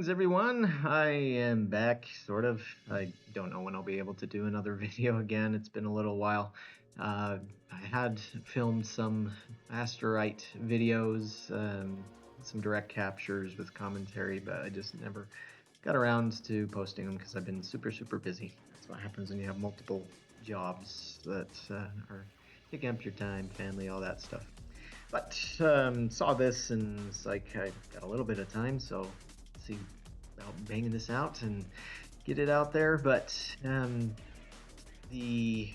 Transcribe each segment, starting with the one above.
Greetings, everyone. I am back, sort of. I don't know when I'll be able to do another video again. It's been a little while. I had filmed some Asterite videos, some direct captures with commentary, but I just never got around to posting them because I've been super busy. That's what happens when you have multiple jobs that are taking up your time, family, all that stuff. But saw this and it's like I got a little bit of time, so see about banging this out and get it out there. But the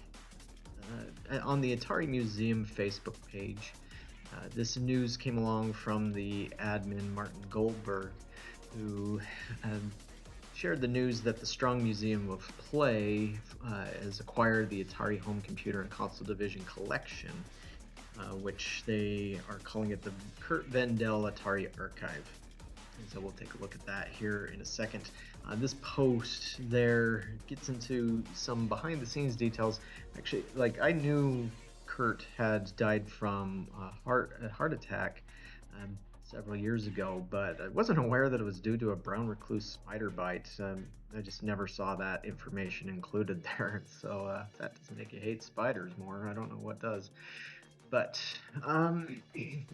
on the Atari Museum Facebook page, this news came along from the admin Martin Goldberg, who shared the news that the Strong Museum of Play has acquired the Atari Home Computer and Console Division collection, which they are calling it the Curt Vendel Atari Archive. And so we'll take a look at that here in a second. This post there gets into some behind the scenes details. Actually, like, I knew Curt had died from a heart attack several years ago, but I wasn't aware that it was due to a brown recluse spider bite. I just never saw that information included there. So if that doesn't make you hate spiders more, I don't know what does. But, I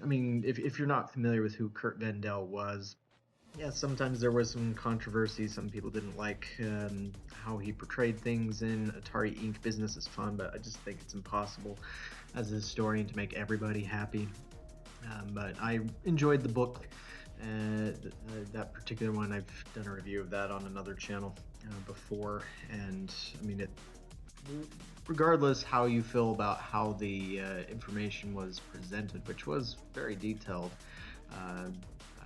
mean, if you're not familiar with who Curt Vendel was, yeah, sometimes there was some controversy. Some people didn't like how he portrayed things in Atari Inc. Business is Fun, but I just think it's impossible as a historian to make everybody happy. But I enjoyed the book. That particular one, I've done a review of that on another channel before, and I mean, regardless how you feel about how the information was presented, which was very detailed,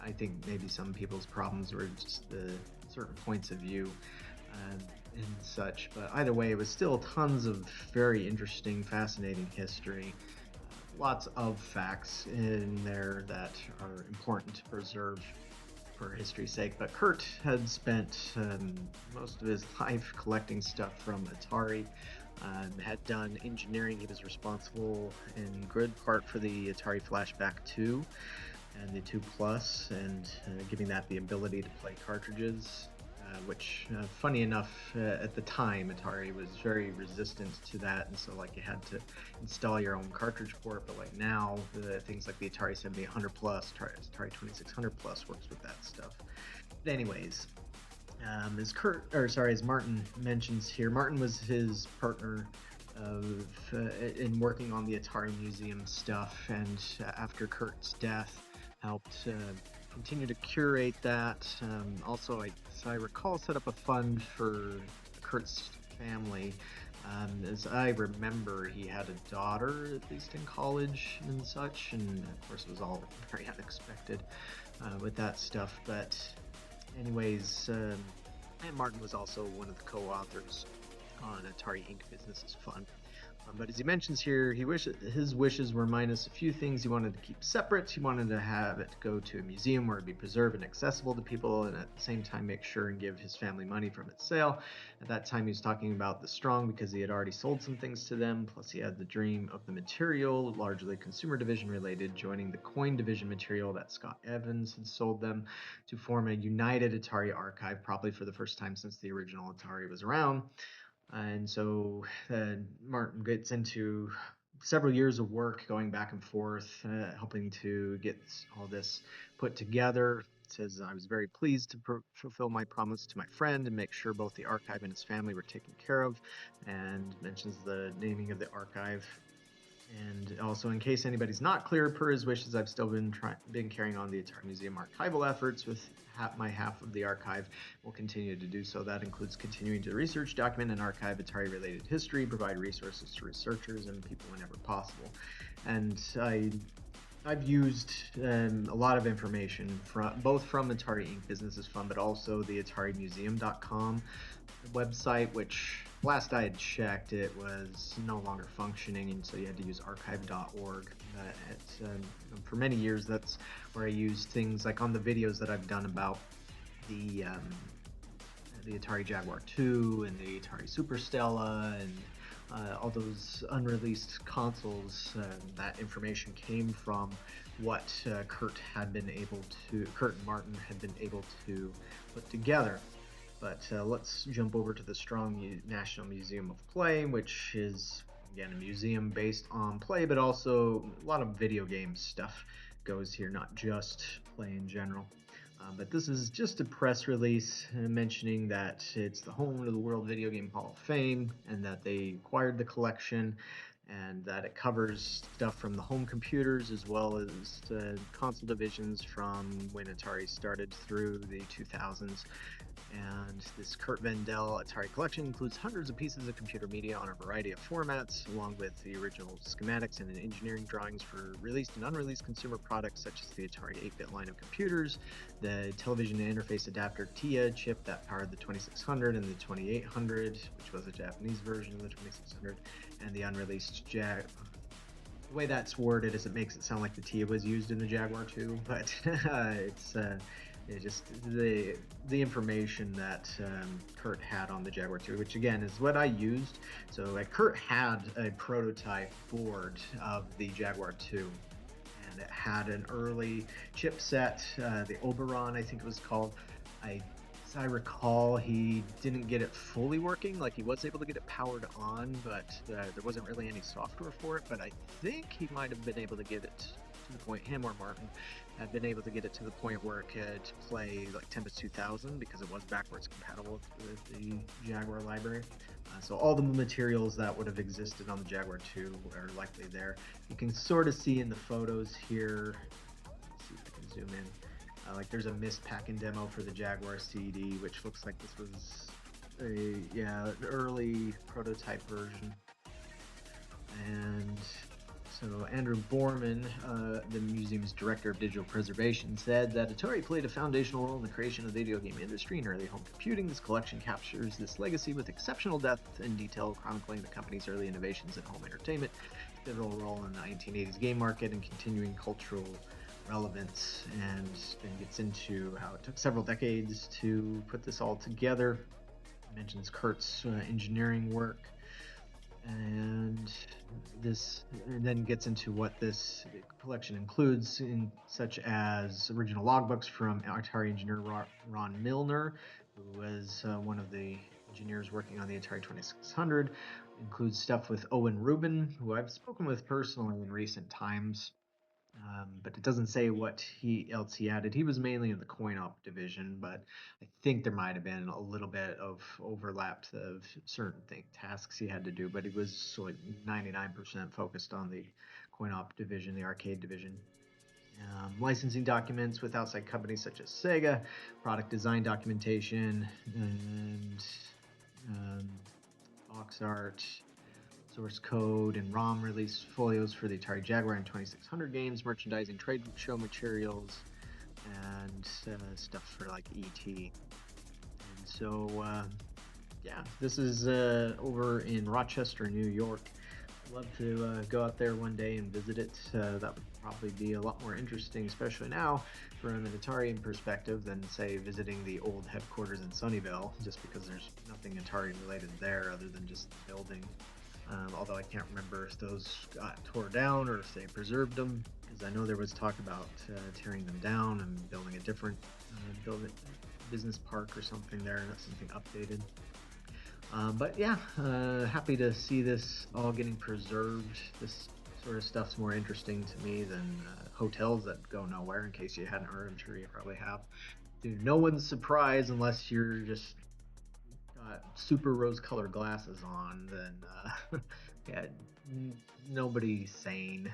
I think maybe some people's problems were just the certain points of view and such. But either way, it was still tons of very interesting, fascinating history. Lots of facts in there that are important to preserve for history's sake. But Curt had spent most of his life collecting stuff from Atari. Had done engineering. He was responsible in good part for the Atari Flashback 2 and the 2 Plus, and giving that the ability to play cartridges, which, funny enough, at the time Atari was very resistant to that, and so like you had to install your own cartridge port. But like now, things like the Atari 7800 Plus, Atari 2600 Plus works with that stuff. But anyways, as Martin mentions here, Martin was his partner in working on the Atari Museum stuff, and after Curt's death, helped continue to curate that. Also, I recall, set up a fund for Curt's family. As I remember, he had a daughter, at least in college and such, and of course it was all very unexpected with that stuff. But anyways, and Martin was also one of the co-authors on Atari Inc. Business is Fun. But as he mentions here, his wishes were minus a few things he wanted to keep separate. He wanted to have it go to a museum where it'd be preserved and accessible to people, and at the same time make sure and give his family money from its sale. At that time, he was talking about the Strong because he had already sold some things to them, plus he had the dream of the material, largely consumer division related, joining the coin division material that Scott Evans had sold them, to form a united Atari archive, probably for the first time since the original Atari was around. And so Martin gets into several years of work going back and forth, helping to get all this put together. It says, I was very pleased to fulfill my promise to my friend and make sure both the archive and his family were taken care of, and mentions the naming of the archive. And also, in case anybody's not clear, per his wishes, I've still been carrying on the Atari Museum archival efforts with my half of the archive. Will continue to do so. That includes continuing to research, document, and archive Atari-related history, provide resources to researchers and people whenever possible. And I've used a lot of information both from Atari Inc. Business is Fun, but also the AtariMuseum.com website, which last I had checked, it was no longer functioning, and so you had to use archive.org. For many years, that's where I used things like on the videos that I've done about the Atari Jaguar II and the Atari Super Stella and all those unreleased consoles, that information came from what Kurt and Martin had been able to put together. But let's jump over to the National Museum of Play, which is, again, a museum based on play, but also a lot of video game stuff goes here, not just play in general. But this is just a press release mentioning that it's the home of the World Video Game Hall of Fame and that they acquired the collection and that it covers stuff from the home computers as well as console divisions from when Atari started through the 2000s. And this Curt Vendel Atari collection includes hundreds of pieces of computer media on a variety of formats, along with the original schematics and engineering drawings for released and unreleased consumer products such as the Atari 8-bit line of computers, the television interface adapter TIA chip that powered the 2600 and the 2800, which was a Japanese version of the 2600, and the unreleased The way that's worded is it makes it sound like the TIA was used in the Jaguar II, but it's just the information that Curt had on the Jaguar II, which again is what I used. So Curt had a prototype board of the Jaguar II, and it had an early chipset, the Oberon, I think it was called. As I recall, he didn't get it fully working. Like, he was able to get it powered on, but there wasn't really any software for it. But I think he might have been able to get it to the point, him or Martin had been able to get it to the point where it could play like Tempest 2000 because it was backwards compatible with the Jaguar library. So all the materials that would have existed on the Jaguar II are likely there. You can sort of see in the photos here. Let's see if I can zoom in. Like, there's a mist packing demo for the Jaguar CD, which looks like this was an early prototype version. And so Andrew Borman, the museum's director of digital preservation, said that Atari played a foundational role in the creation of the video game industry and early home computing. This collection captures this legacy with exceptional depth and detail, chronicling the company's early innovations in home entertainment, pivotal role in the 1980s game market, and continuing cultural relevance, and then gets into how it took several decades to put this all together. It mentions Curt's engineering work, and then gets into what this collection includes, such as original logbooks from Atari engineer Ron Milner, who was one of the engineers working on the Atari 2600. Includes stuff with Owen Rubin, who I've spoken with personally in recent times. But it doesn't say what else he added. He was mainly in the coin-op division, but I think there might have been a little bit of overlap of certain tasks he had to do, but he was sort of 99% focused on the coin-op division, the arcade division. Licensing documents with outside companies such as Sega, product design documentation, and box art, source code, and ROM release folios for the Atari Jaguar and 2600 games, merchandising, trade show materials, and stuff for like ET. And so, this is over in Rochester, New York. I'd love to go out there one day and visit it. That would probably be a lot more interesting, especially now from an Atari perspective, than say visiting the old headquarters in Sunnyvale, just because there's nothing Atari related there other than just the building. Although I can't remember if those got tore down or if they preserved them, because I know there was talk about tearing them down and building a different business park or something there, something updated. But yeah, happy to see this all getting preserved. This sort of stuff's more interesting to me than hotels that go nowhere, in case you hadn't heard. I'm sure you probably have. Dude, no one's surprised unless you're just super rose-colored glasses on, then nobody sane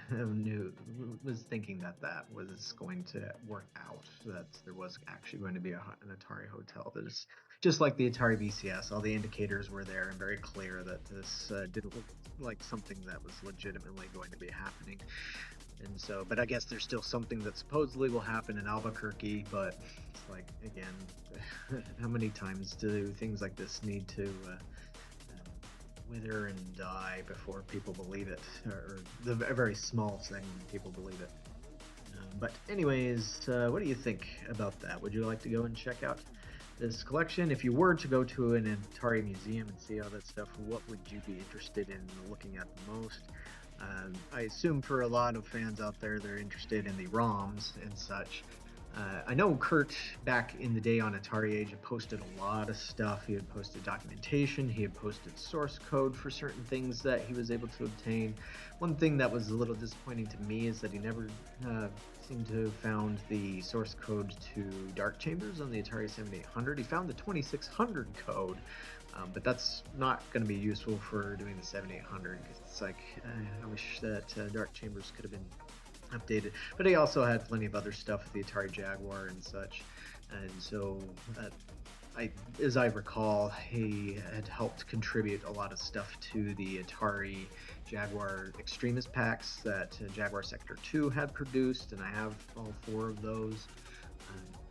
was thinking that was going to work out, that there was actually going to be an Atari hotel. That is just like the Atari VCS. All the indicators were there and very clear that this didn't look like something that was legitimately going to be happening. And so, but I guess there's still something that supposedly will happen in Albuquerque, but it's like, again, how many times do things like this need to wither and die before people believe it, or the very small segment of people believe it? But anyways, what do you think about that? Would you like to go and check out this collection. If you were to go to an Atari museum and see all that stuff, what would you be interested in looking at the most? I assume for a lot of fans out there, they're interested in the ROMs and such. I know Curt, back in the day on Atari Age, had posted a lot of stuff. He had posted documentation, he had posted source code for certain things that he was able to obtain. One thing that was a little disappointing to me is that he never seemed to have found the source code to Dark Chambers on the Atari 7800. He found the 2600 code, but that's not going to be useful for doing the 7800. It's like, I wish that Dark Chambers could have been updated. But he also had plenty of other stuff with the Atari Jaguar and such. And so, as I recall, he had helped contribute a lot of stuff to the Atari Jaguar Extremist packs that Jaguar Sector 2 had produced, and I have all four of those.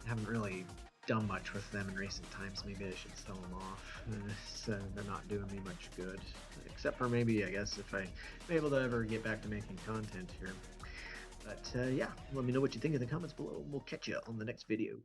Haven't really done much with them in recent times. Maybe I should sell them off. So they're not doing me much good, except for maybe, I guess, if I'm able to ever get back to making content here. But yeah, let me know what you think in the comments below. We'll catch you on the next video.